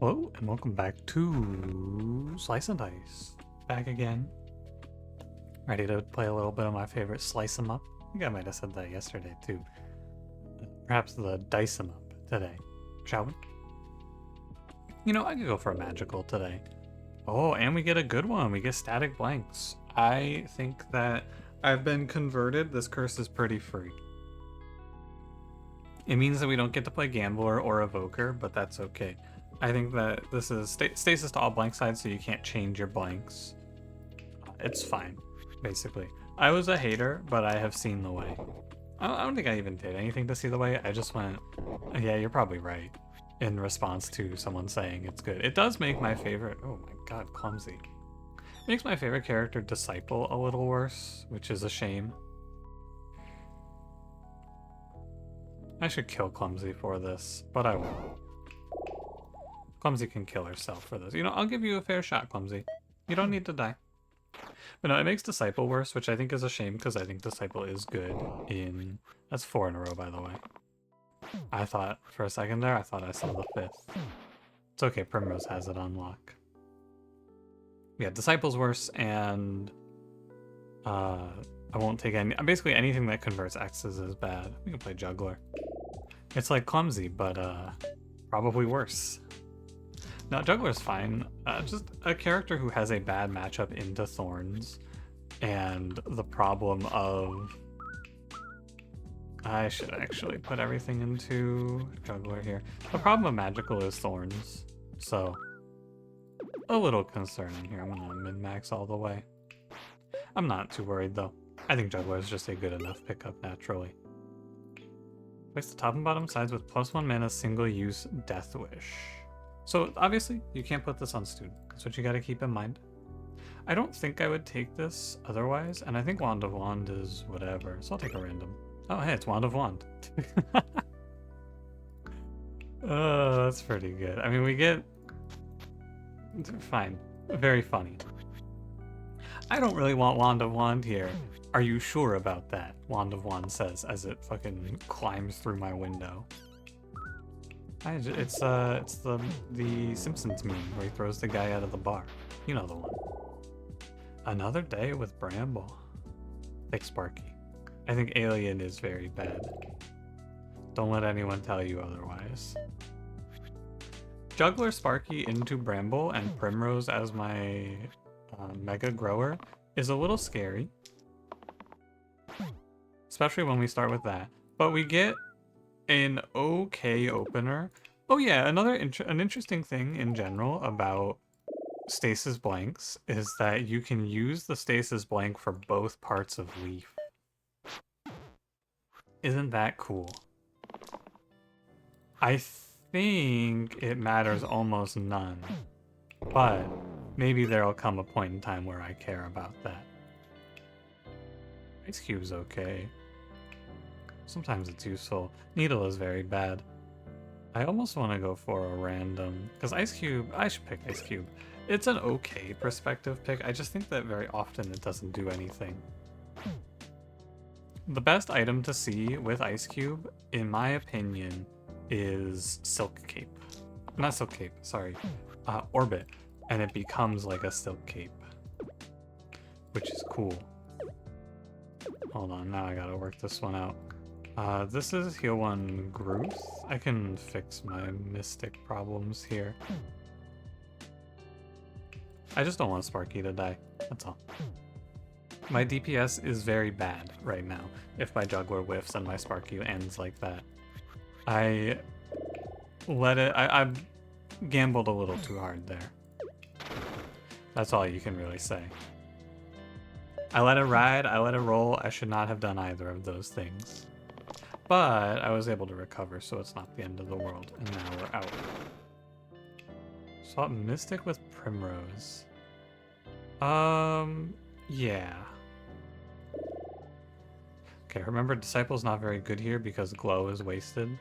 Hello, and welcome back to Slice and Dice. Back again. Ready to play a little bit of my favorite Slice 'em Up. I think I might have said that yesterday too. Perhaps the Dice 'em Up today. Shall we? You know, I could go for a magical today. Oh, and we get a good one. We get static blanks. I think that I've been converted. This curse is pretty free. It means that we don't get to play Gambler or Evoker, but that's okay. I think that this is stasis to all blank sides, so you can't change your blanks. It's fine, basically. I was a hater, but I have seen the way. I don't think I even did anything to see the way. I just went, yeah, you're probably right, in response to someone saying it's good. It does make my favorite, oh my god, clumsy. It makes my favorite character, Disciple, a little worse, which is a shame. I should kill Clumsy for this, but I won't. Clumsy can kill herself for this. You know, I'll give you a fair shot, Clumsy. You don't need to die. But no, it makes Disciple worse, which I think is a shame, because I think Disciple is good in... That's 4 in a row, by the way. I thought, for a second there, I thought I saw the 5th. It's okay, Primrose has it on lock. Yeah, Disciple's worse, and... I won't take any... Basically, anything that converts X's is bad. We can play Juggler. It's like Clumsy, but, probably worse. No, Juggler's fine. Just a character who has a bad matchup into Thorns, and the problem of... I should actually put everything into Juggler here. The problem of Magical is Thorns, so a little concerning here. I'm gonna min-max all the way. I'm not too worried though. I think Juggler is just a good enough pickup naturally. Place the top and bottom sides with +1 mana single-use Death Wish. So obviously you can't put this on Student. That's what you gotta keep in mind. I don't think I would take this otherwise, and I think Wand of Wand is whatever, so I'll take a random. Oh hey, it's Wand of Wand. Oh, that's pretty good. I mean, we get... Fine. Very funny. I don't really want Wand of Wand here. Are you sure about that? Wand of Wand says as it fucking climbs through my window. It's the Simpsons meme where he throws the guy out of the bar. You know the one. Another day with Bramble. Thick Sparky. I think Alien is very bad. Don't let anyone tell you otherwise. Juggler Sparky into Bramble and Primrose as my Mega Grower is a little scary. Especially when we start with that. But we get an okay opener. Oh yeah, an interesting thing in general about stasis blanks is that you can use the stasis blank for both parts of Leaf. Isn't that cool? I think it matters almost none, but maybe there'll come a point in time where I care about that. Ice Cube's okay. Sometimes it's useful. Needle is very bad. I almost want to go for a random, because Ice Cube, I should pick Ice Cube. It's an okay perspective pick, I just think that very often it doesn't do anything. The best item to see with Ice Cube, in my opinion, is Silk Cape. Not Silk Cape, sorry. Orbit. And it becomes like a Silk Cape. Which is cool. Hold on, now I gotta work this one out. This is Heal 1 Gruth. I can fix my Mystic problems here. I just don't want Sparky to die, that's all. My DPS is very bad right now, if my Juggler whiffs and my Sparky ends like that. I gambled a little too hard there. That's all you can really say. I let it ride, I let it roll, I should not have done either of those things. But I was able to recover, so it's not the end of the world, and now we're out. Swap Mystic with Primrose. Yeah. Okay, remember Disciple's not very good here because Glow is wasted.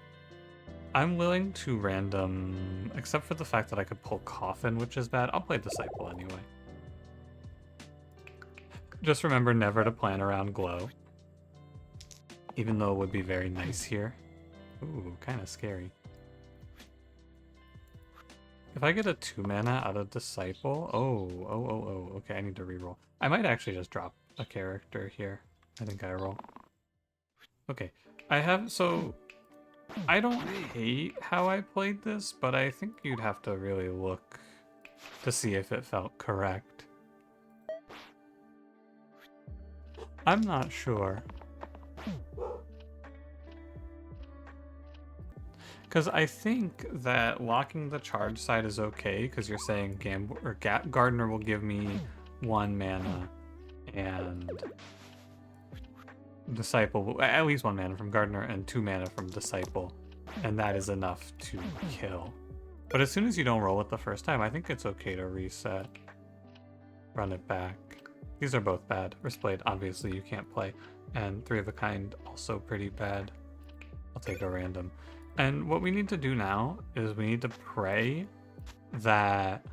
I'm willing to random, except for the fact that I could pull Coffin, which is bad. I'll play Disciple anyway. Just remember never to plan around Glow. Even though it would be very nice here. Ooh, kind of scary. If I get a 2 mana out of Disciple, okay, I need to reroll. I might actually just drop a character here. I think I roll. Okay, so I don't hate how I played this, but I think you'd have to really look to see if it felt correct. I'm not sure. Because I think that locking the charge side is okay, because you're saying Gardener will give me 1 mana, and Disciple will, at least 1 mana from Gardener and 2 mana from Disciple, and that is enough to kill. But as soon as you don't roll it the first time, I think it's okay to reset. Run it back. These are both bad. Wristblade, obviously you can't play, and 3 of a kind, also pretty bad. I'll take a random. And what we need to do now is we need to pray that...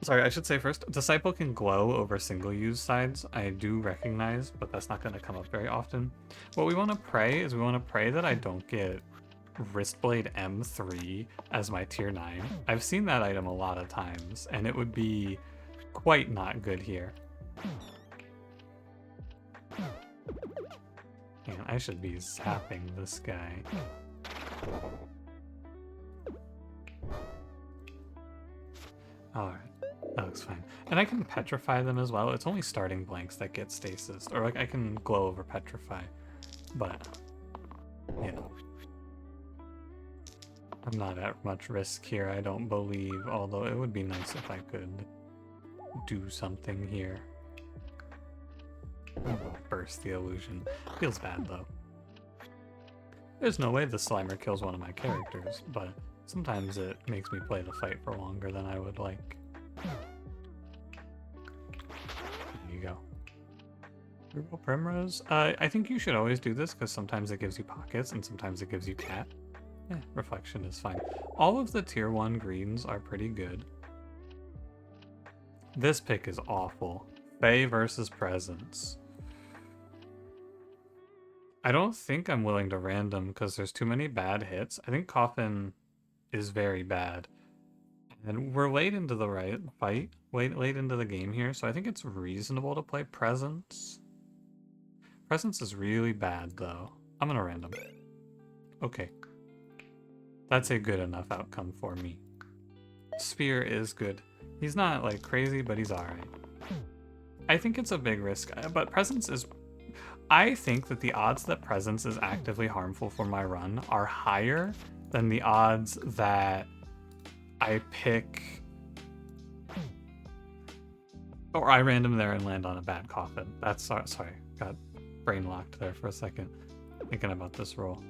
Sorry, I should say first, Disciple can glow over single-use sides. I do recognize, but that's not going to come up very often. What we want to pray is we want to pray that I don't get Wristblade M3 as my tier 9. I've seen that item a lot of times, and it would be quite not good here. Man, I should be zapping this guy. Alright, that looks fine. And I can petrify them as well. It's only starting blanks that get stasis. Or like I can glow over petrify. But, you know. I'm not at much risk here, I don't believe. Although it would be nice if I could do something here. Burst the illusion. Feels bad though. There's no way the Slimer kills one of my characters, but sometimes it makes me play the fight for longer than I would like. There you go. Reroll Primrose. I think you should always do this because sometimes it gives you pockets and sometimes it gives you cat. Yeah, reflection is fine. All of the tier 1 greens are pretty good. This pick is awful. Fae versus Presence. I don't think I'm willing to random because there's too many bad hits. I think Coffin is very bad. And we're late into the fight, late into the game here, so I think it's reasonable to play Presence. Presence is really bad though. I'm gonna random. Okay. That's a good enough outcome for me. Sphere is good. He's not like crazy, but he's alright. I think it's a big risk, but Presence is... I think that the odds that Presence is actively harmful for my run are higher than the odds that I pick... or I random there and land on a bad Coffin. That's... sorry, got brain locked there for a second, thinking about this roll.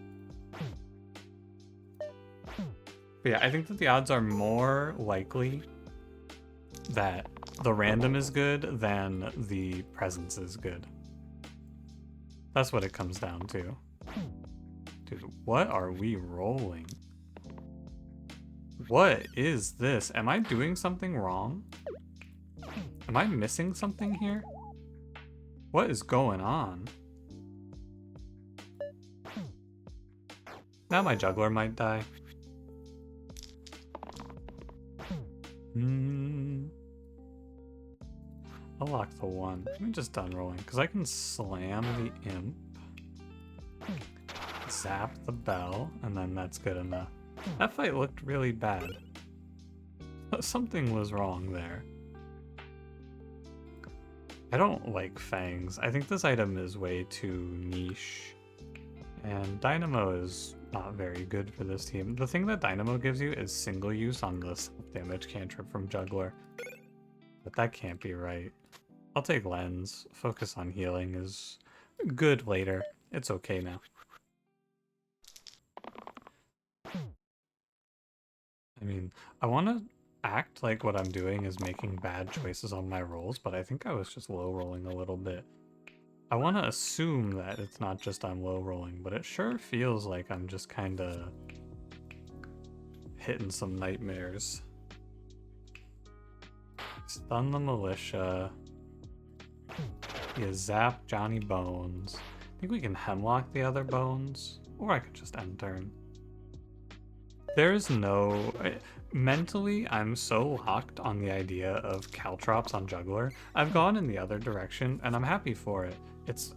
But yeah, I think that the odds are more likely that the random is good than the Presence is good. That's what it comes down to. Dude, what are we rolling? What is this? Am I doing something wrong? Am I missing something here? What is going on? Now my juggler might die. I'll lock the 1. I'm just done rolling, because I can slam the imp, zap the bell, and then that's good enough. That fight looked really bad. Something was wrong there. I don't like fangs. I think this item is way too niche. And Dynamo is not very good for this team. The thing that Dynamo gives you is single use on the self-damage cantrip from Juggler. But that can't be right. I'll take Lens. Focus on healing is good later. It's okay now. I mean, I want to act like what I'm doing is making bad choices on my rolls, but I think I was just low rolling a little bit. I want to assume that it's not just I'm low rolling, but it sure feels like I'm just kind of hitting some nightmares. Stun the militia. You zap Johnny Bones. I think we can hemlock the other bones, or I could just end turn. There's no... mentally, I'm so locked on the idea of caltrops on Juggler. I've gone in the other direction, and I'm happy for it.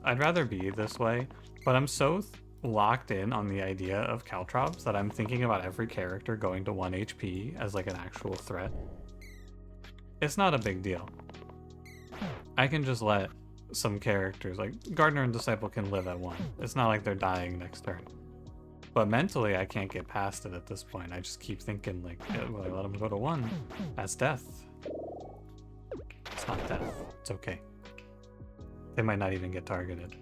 I'd rather be this way, but I'm so locked in on the idea of caltrops that I'm thinking about every character going to 1 HP as like an actual threat. It's not a big deal. I can just let some characters, like Gardener and Disciple, can live at 1. It's not like they're dying next turn. But mentally, I can't get past it at this point. I just keep thinking, like, yeah, well, I let them go to 1. That's death. It's not death. It's okay. They might not even get targeted.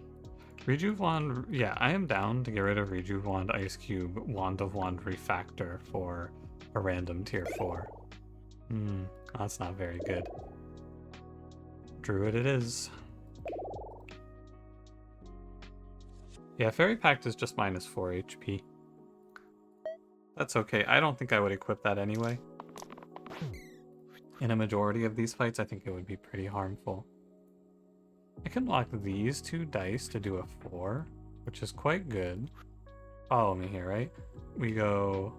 Rejuve Wand, yeah, I am down to get rid of Rejuve Wand, Ice Cube, Wand of Wand Refactor for a random tier 4. That's not very good. Druid it is. Yeah, Fairy Pact is just minus 4 HP. That's okay. I don't think I would equip that anyway. In a majority of these fights, I think it would be pretty harmful. I can lock these 2 dice to do a 4, which is quite good. Follow me here, right? We go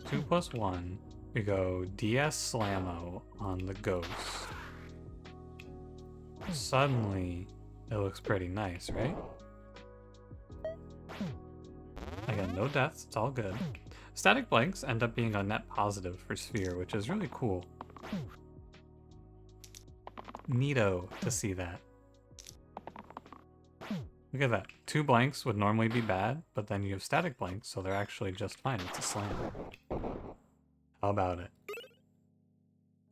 2 plus 1. We go DS Slammo on the Ghost. Suddenly, it looks pretty nice, right? I got no deaths, it's all good. Static blanks end up being a net positive for Sphere, which is really cool. Neato to see that. Look at that. 2 blanks would normally be bad, but then you have static blanks, so they're actually just fine. It's a slam. How about it?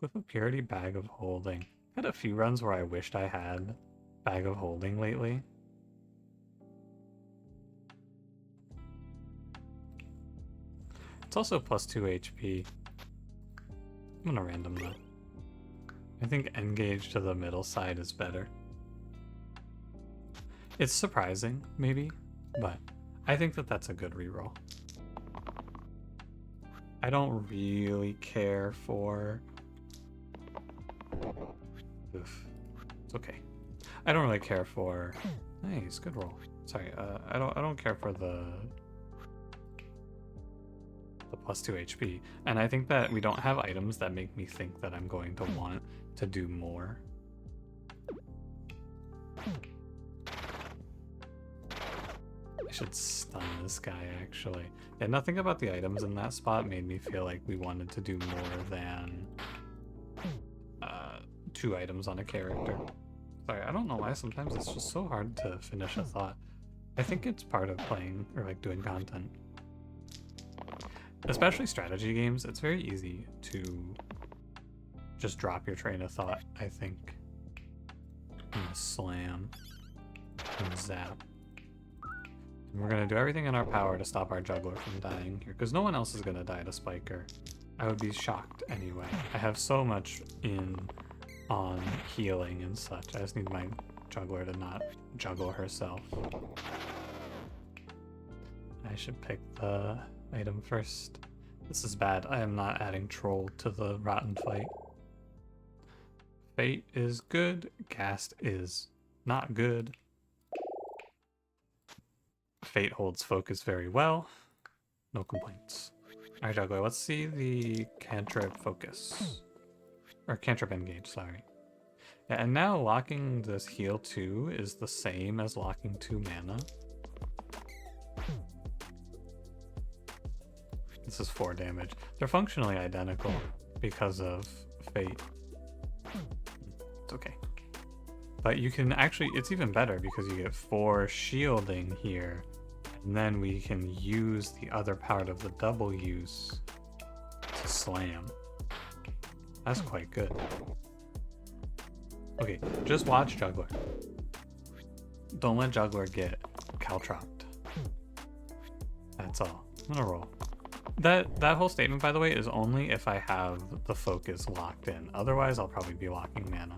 Glyph of Purity, Bag of Holding. I've had a few runs where I wished I had Bag of Holding lately. It's also plus 2 HP. I'm gonna random though. I think Engage to the middle side is better. It's surprising, maybe, but I think that that's a good reroll. I don't really care for... Oof. It's okay. I don't really care for... Nice, good roll. Sorry, I don't care for the plus 2 HP. And I think that we don't have items that make me think that I'm going to want to do more. I should stun this guy, actually. Yeah, nothing about the items in that spot made me feel like we wanted to do more than 2 items on a character. Sorry, I don't know why sometimes it's just so hard to finish a thought. I think it's part of playing, or like doing content. Especially strategy games, it's very easy to just drop your train of thought, I think. And slam. And zap. And we're gonna do everything in our power to stop our juggler from dying here, because no one else is gonna die to Spiker. I would be shocked anyway. I have so much in on healing and such. I just need my juggler to not juggle herself. I should pick the item first. This is bad. I am not adding Troll to the Rotten fight. Fate is good. Cast is not good. Fate holds focus very well. No complaints. Alright, juggler, let's see the cantrip focus. Or cantrip engage, sorry. Yeah, and now locking this heal 2 is the same as locking 2 mana. This is 4 damage. They're functionally identical because of Fate. It's okay. But you can actually, it's even better because you get 4 shielding here. And then we can use the other part of the double use to slam. That's quite good. Okay, just watch Juggler. Don't let Juggler get caltropped. That's all. I'm gonna roll. That whole statement, by the way, is only if I have the focus locked in. Otherwise, I'll probably be locking mana.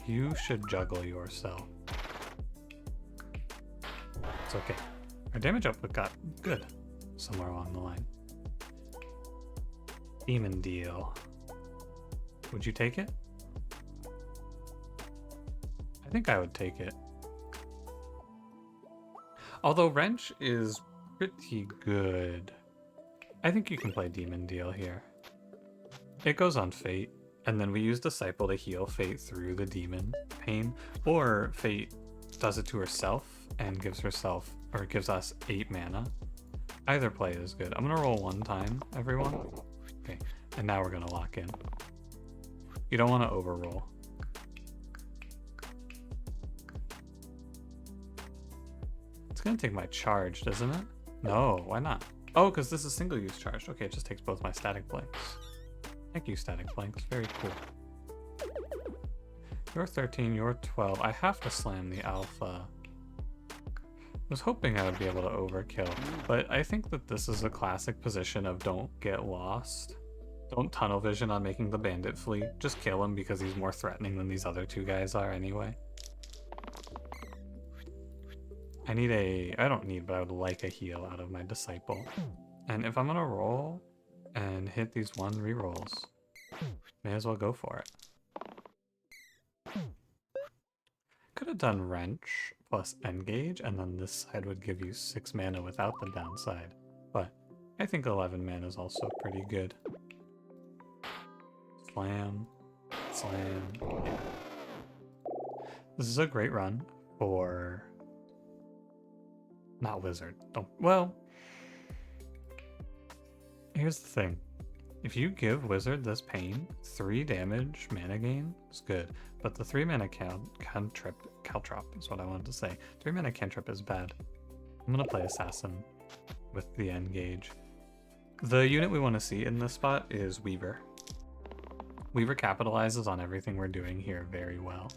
You should juggle yourself. It's okay. Our damage output got good somewhere along the line. Demon deal. Would you take it? I think I would take it. Although Wrench is pretty good. I think you can play Demon Deal here. It goes on Fate, and then we use Disciple to heal Fate through the demon pain, or Fate does it to herself and gives herself, or gives us 8 mana. Either play is good. I'm gonna roll 1 time, everyone. Okay, and now we're gonna lock in. You don't want to overroll. It's gonna take my charge, doesn't it? No, why not? Oh, because this is single-use charged. Okay, it just takes both my static blanks. Thank you, static blanks. Very cool. You're 13, you're 12. I have to slam the alpha. I was hoping I would be able to overkill, but I think that this is a classic position of don't get lost. Don't tunnel vision on making the bandit flee. Just kill him because he's more threatening than these other 2 guys are anyway. I don't need, but I would like a heal out of my disciple. And if I'm gonna roll and hit these 1 rerolls, may as well go for it. Could have done wrench plus engage, and then this side would give you 6 mana without the downside. But I think 11 mana is also pretty good. Slam, slam, yeah. This is a great run for... not wizard. Oh, well, here's the thing. If you give wizard this pain, 3 damage mana gain is good. But the 3 mana caltrop is what I wanted to say. 3 mana cantrip is bad. I'm gonna play assassin with the engage. The unit we want to see in this spot is Weaver. Weaver capitalizes on everything we're doing here very well.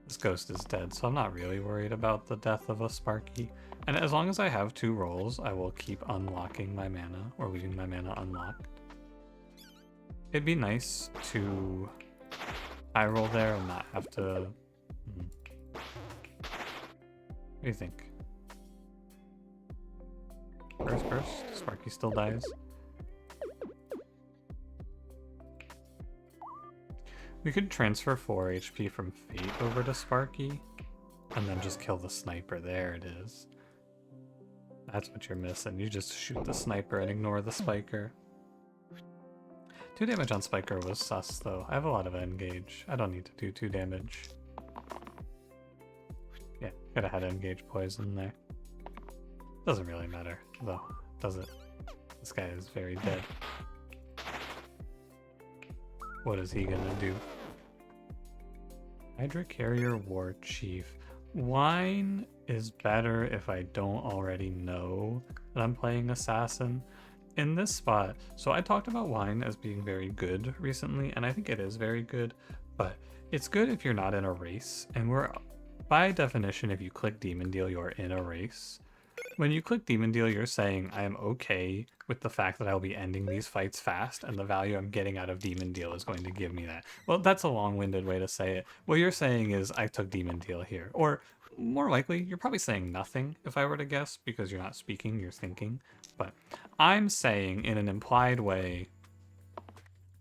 This ghost is dead, so I'm not really worried about the death of a Sparky. And as long as I have 2 rolls, I will keep unlocking my mana, or leaving my mana unlocked. It'd be nice to high roll there and not have to... What do you think? First, Sparky still dies. We could transfer 4 HP from Fate over to Sparky, and then just kill the sniper. There it is. That's what you're missing. You just shoot the sniper and ignore the spiker. 2 damage on spiker was sus, though. I have a lot of engage. I don't need to do 2 damage. Yeah, could have had engage poison there. Doesn't really matter, though, does it? This guy is very dead. What is he gonna do? Hydra Carrier War Chief. Wine is better if I don't already know that I'm playing Assassin. In this spot, so I talked about Wine as being very good recently, and I think it is very good, but it's good if you're not in a race, and we're, by definition, if you click Demon Deal, you're in a race. When you click Demon Deal, you're saying, I am okay with the fact that I'll be ending these fights fast, and the value I'm getting out of Demon Deal is going to give me that. Well, that's a long-winded way to say it. What you're saying is, I took Demon Deal here. Or, more likely, you're probably saying nothing, if I were to guess, because you're not speaking, you're thinking. But I'm saying, in an implied way,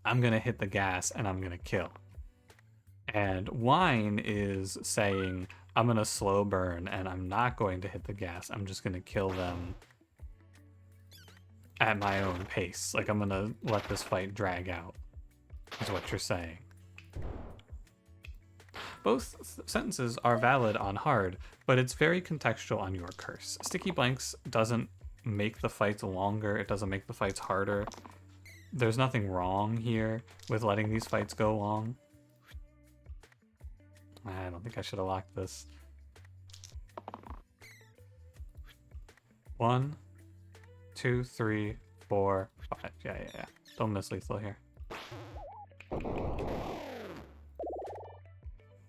I'm going to hit the gas, and I'm going to kill. And Wine is saying, I'm going to slow burn, and I'm not going to hit the gas. I'm just going to kill them at my own pace. Like, I'm going to let this fight drag out, is what you're saying. Both sentences are valid on hard, but it's very contextual on your curse. Sticky blanks doesn't make the fights longer. It doesn't make the fights harder. There's nothing wrong here with letting these fights go long. I don't think I should have locked this. 1, 2, 3, 4, 5. Yeah. Don't miss lethal here.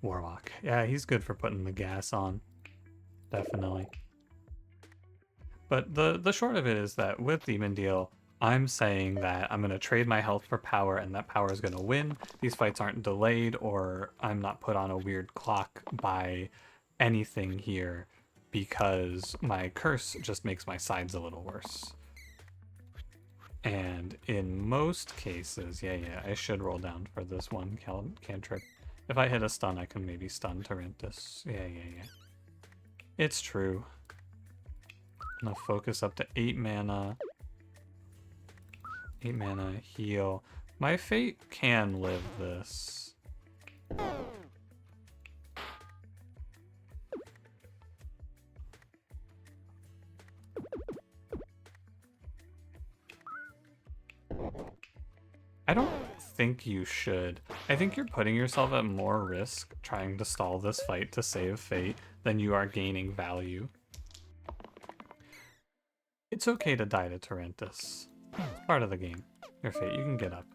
Warlock. Yeah, he's good for putting the gas on. Definitely. But the short of it is that with Demon Deal, I'm saying that I'm going to trade my health for power, and that power is going to win. These fights aren't delayed, or I'm not put on a weird clock by anything here, because my curse just makes my sides a little worse. And in most cases, yeah, I should roll down for this one cantrip. If I hit a stun, I can maybe stun Tarantus. Yeah. It's true. I'm gonna focus up to 8 mana. 8 mana, heal. My Fate can live this. I don't think you should. I think you're putting yourself at more risk trying to stall this fight to save Fate than you are gaining value. It's okay to die to Tarantus. It's part of the game. Your Fate, you can get up.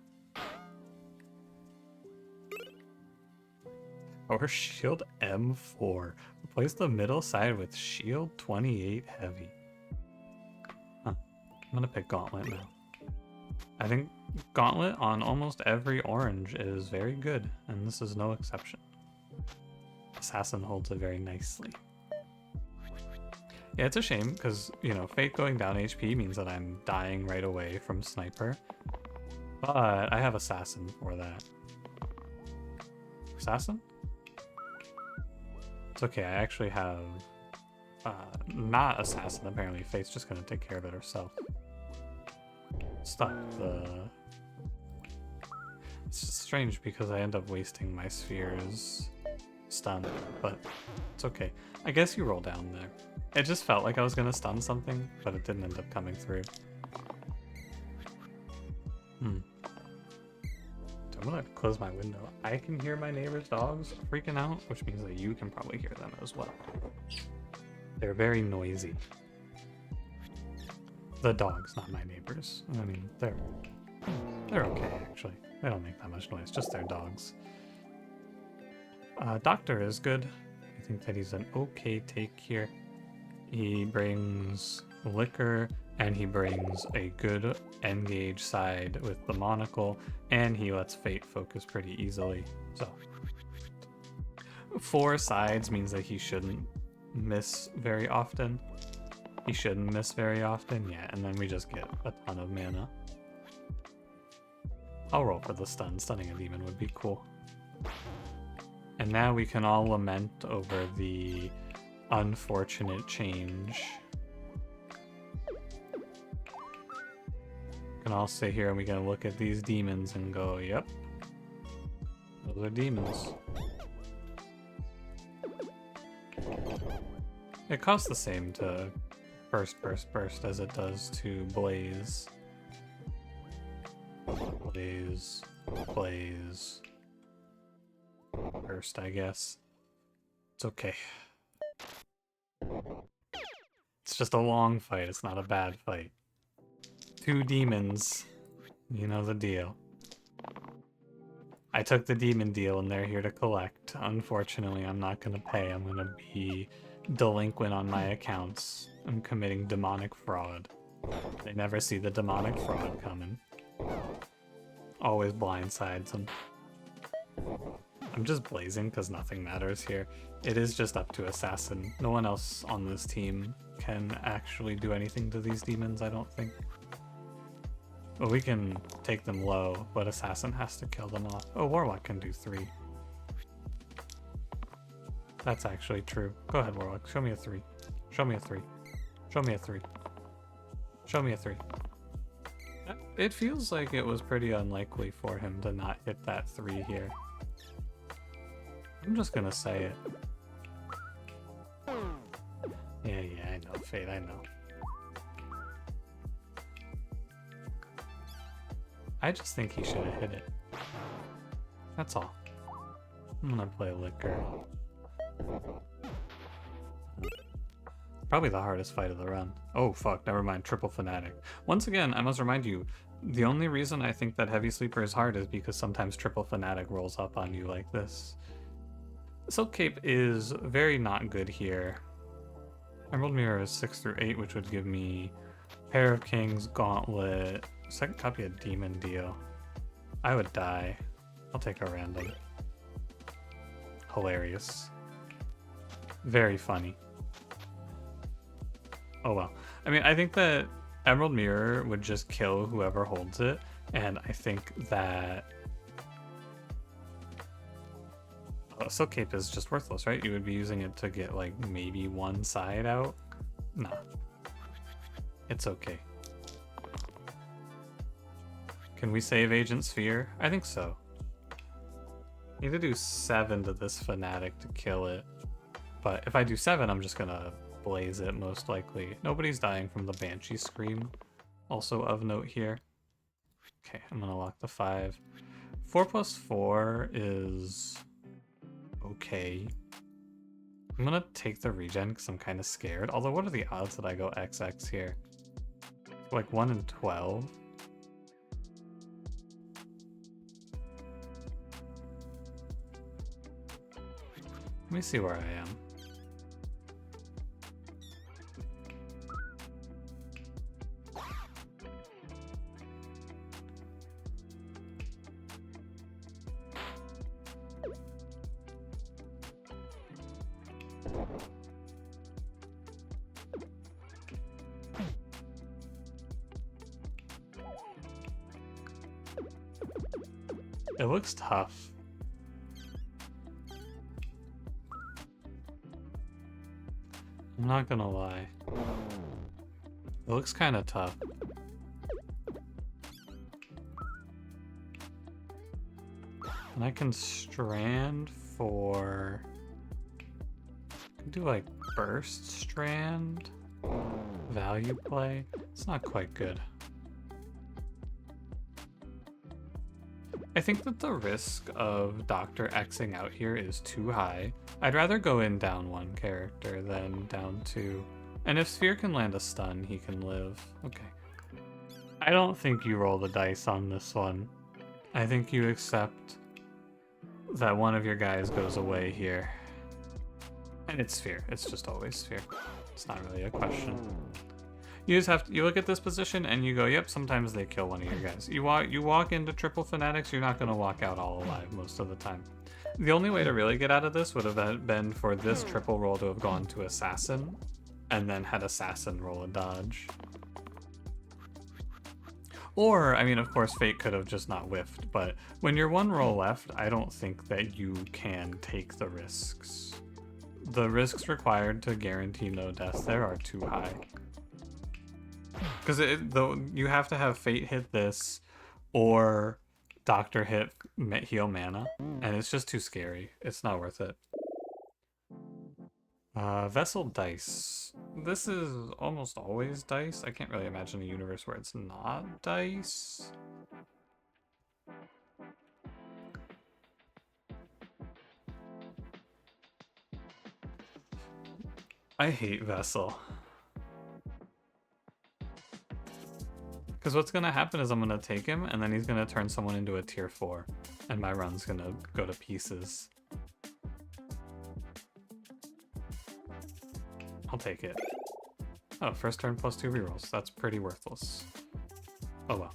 Or Shield M4. Replace the middle side with Shield 28 Heavy. Huh. I'm gonna pick Gauntlet now. I think Gauntlet on almost every orange is very good, and this is no exception. Assassin holds it very nicely. Yeah, it's a shame, because, you know, Fate going down HP means that I'm dying right away from Sniper. But I have Assassin for that. Assassin? It's okay, I actually have... not Assassin, apparently. Fate's just gonna take care of it herself. Stop the... It's just strange because I end up wasting my sphere's stun, but it's okay. I guess you roll down there. It just felt like I was gonna stun something, but it didn't end up coming through. I'm gonna close my window. I can hear my neighbor's dogs freaking out, which means that you can probably hear them as well. They're very noisy. The dogs, not my neighbors. I mean, they're okay, actually. They don't make that much noise, just their dogs. Doctor is good. I think that he's an okay take here. He brings liquor, and he brings a good engage side with the monocle, and he lets Fate focus pretty easily. So 4 sides means that he shouldn't miss very often. He shouldn't miss very often, yeah, and then we just get a ton of mana. I'll roll for the stun. Stunning a demon would be cool. And now we can all lament over the unfortunate change. We can all sit here and we can look at these demons and go, yep, those are demons. It costs the same to burst as it does to blaze. Blaze, burst, I guess. It's okay. It's just a long fight, it's not a bad fight. 2 demons, you know the deal. I took the demon deal and they're here to collect. Unfortunately, I'm not gonna pay. I'm gonna be delinquent on my accounts. I'm committing demonic fraud. They never see the demonic fraud coming. Always blindsides them. I'm just blazing because nothing matters here. It is just up to Assassin. No one else on this team can actually do anything to these demons, I don't think. Well, we can take them low, but Assassin has to kill them off. Oh, Warlock can do 3. That's actually true. Go ahead, Warlock. Show me a 3. Show me a 3. Show me a 3. Show me a 3. It feels like it was pretty unlikely for him to not hit that 3 here. I'm just gonna say it. Yeah, I know, Fate, I know. I just think he should have hit it. That's all. I'm gonna play Liquor. Probably the hardest fight of the run. Oh fuck, never mind, triple fanatic. Once again, I must remind you, the only reason I think that heavy sleeper is hard is because sometimes triple fanatic rolls up on you like this. Silk Cape is very not good here. Emerald Mirror is 6 through 8, which would give me Pair of Kings, Gauntlet, second copy of Demon Deal. I would die. I'll take a random. Hilarious. Very funny. Oh well. I mean, I think that Emerald Mirror would just kill whoever holds it, and I think that Silk Cape is just worthless, right? You would be using it to get like maybe one side out. Nah. It's okay. Can we save Agent Sphere? I think so. Need to do 7 to this fanatic to kill it. But if I do 7, I'm just gonna blaze it most likely. Nobody's dying from the Banshee Scream. Also of note here. Okay, I'm gonna lock the 5. 4 plus 4 is okay. I'm gonna take the regen because I'm kind of scared. Although, what are the odds that I go XX here? Like 1 in 12? Let me see where I am. It looks tough. I'm not gonna lie. It looks kind of tough. And I can strand for... I can do like burst strand, value play. It's not quite good. I think that the risk of Dr. Xing out here is too high. I'd rather go in down 1 character than down 2. And if Sphere can land a stun, he can live. Okay. I don't think you roll the dice on this one. I think you accept that one of your guys goes away here. And it's Sphere. It's just always Sphere. It's not really a question. You just have to, you look at this position and you go, yep, sometimes they kill one of your guys. You walk into triple fanatics, you're not going to walk out all alive most of the time. The only way to really get out of this would have been for this triple roll to have gone to assassin and then had assassin roll a dodge. Or, I mean, of course, fate could have just not whiffed, but when you're 1 roll left, I don't think that you can take the risks. The risks required to guarantee no deaths there are too high. Because though you have to have fate hit this, or doctor hit heal mana, and it's just too scary. It's not worth it. Vessel dice. This is almost always dice. I can't really imagine a universe where it's not dice. I hate Vessel. Because what's going to happen is I'm going to take him, and then he's going to turn someone into a tier 4. And my run's going to go to pieces. I'll take it. Oh, first turn plus 2 rerolls. That's pretty worthless. Oh well.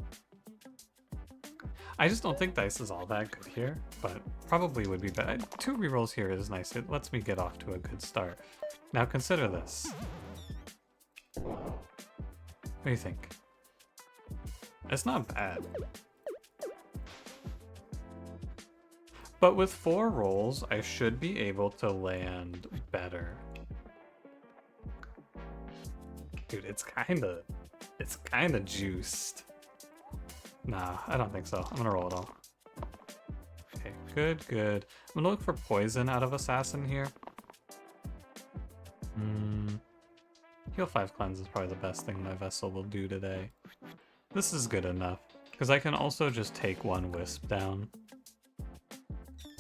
I just don't think dice is all that good here, but probably would be better. 2 rerolls here is nice. It lets me get off to a good start. Now consider this. What do you think? It's not bad. But with 4 rolls, I should be able to land better. Dude, it's kinda juiced. Nah, I don't think so. I'm gonna roll it all. Okay, good, good. I'm gonna look for poison out of Assassin here. Heal 5 cleanse is probably the best thing my Vessel will do today. This is good enough, because I can also just take 1 Wisp down.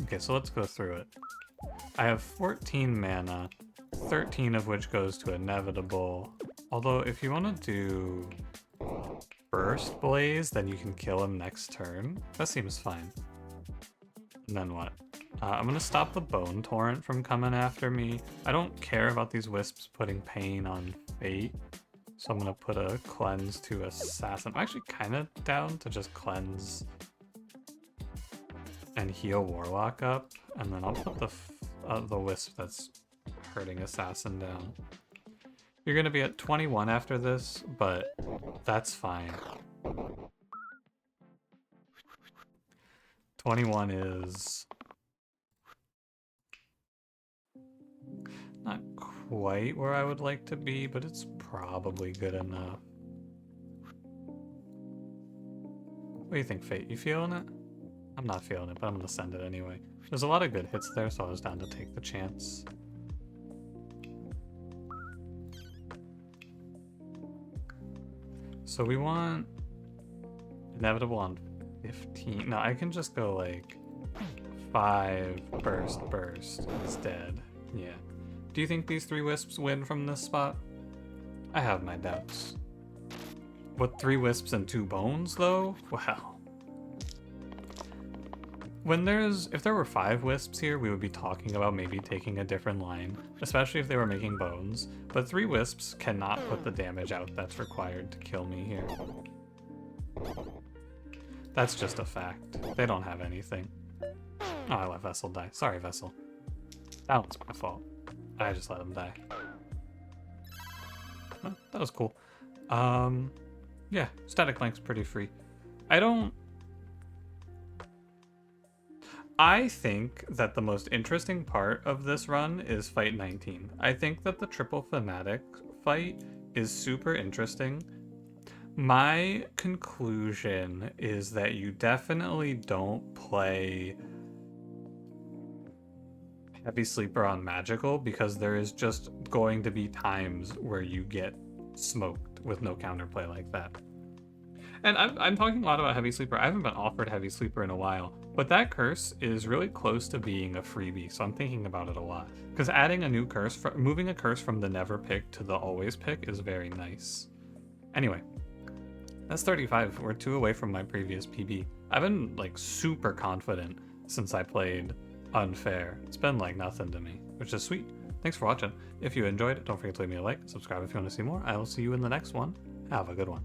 Okay, so let's go through it. I have 14 mana, 13 of which goes to Inevitable. Although, if you want to do Burst Blaze, then you can kill him next turn. That seems fine. And then what? I'm going to stop the Bone Torrent from coming after me. I don't care about these Wisps putting pain on Fate. So I'm going to put a Cleanse to Assassin. I'm actually kind of down to just Cleanse and heal Warlock up. And then I'll put the Wisp that's hurting Assassin down. You're going to be at 21 after this, but that's fine. 21 is not quite where I would like to be, but it's probably good enough. What do you think, Fate? You feeling it? I'm not feeling it, but I'm gonna send it anyway. There's a lot of good hits there, so I was down to take the chance. So we want inevitable on 15. No, I can just go like 5 burst instead. Yeah. Do you think these 3 wisps win from this spot? I have my doubts. What, 3 wisps and 2 bones though? Wow. If there were 5 wisps here, we would be talking about maybe taking a different line, especially if they were making bones. But 3 wisps cannot put the damage out that's required to kill me here. That's just a fact. They don't have anything. Oh, I let Vessel die. Sorry, Vessel. That was my fault. I just let him die. Oh, that was cool. Yeah, static blank's pretty free. I think that the most interesting part of this run is fight 19. I think that the triple fanatic fight is super interesting. My conclusion is that you definitely don't play heavy sleeper on magical because there is just going to be times where you get smoked with no counterplay like that. And I'm talking a lot about heavy sleeper. I haven't been offered heavy sleeper in a while, but that curse is really close to being a freebie, so I'm thinking about it a lot. Because adding a new curse, moving a curse from the never pick to the always pick is very nice. Anyway, that's 35. We're 2 away from my previous PB. I've been like super confident since I played Unfair. It's been like nothing to me, which is sweet. Thanks for watching. If you enjoyed it, don't forget to leave me a like, subscribe if you want to see more. I will see you in the next one. Have a good one.